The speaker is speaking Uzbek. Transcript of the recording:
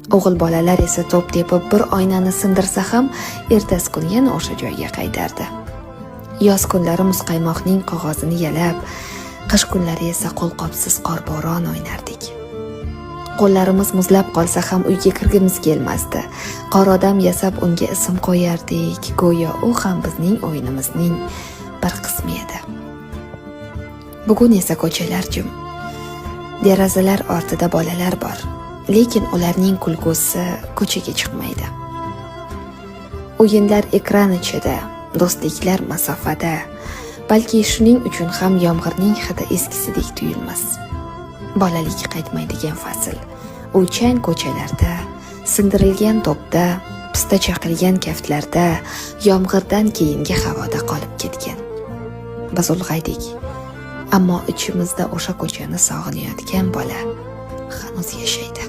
O'g'il bolalar esa to'p tepib bir oynani sindirsa ham ertasi kuni yana o'sha joyga qaytardi. Yoz kunlari muzqaymoqning qog'ozini yalab, qish kunlari esa qo'lqopsiz qorbo'ron o'ynardik. Qo'llarimiz muzlab qolsa ham uyga kirgimiz kelmasdi. Qor odam yasab unga ism qo'yardik, go'yo u ham bizning o'yinimizning bir qismi edi. Bugun esa ko'chalar jim. Derazalar ortida bolalar bor, lekin ularning kulgusi ko'chaga chiqmaydi. O'yinlar ekran ichida, do'stliklar masofada. Balki shuning uchun ham yomg'irning hidi eskisidek tuyulmas. Bolalik qaytmaydigan fasl. O'ychan ko'chalarda, sindirilgan to'pda, pista chaqilgan kaftlarda, yomg'irdan keyingi havoda qolib ketgan. Biz ulg'aydik, ammo ichimizda o'sha ko'chani sog'inayotgan bola hanuz yashaydi.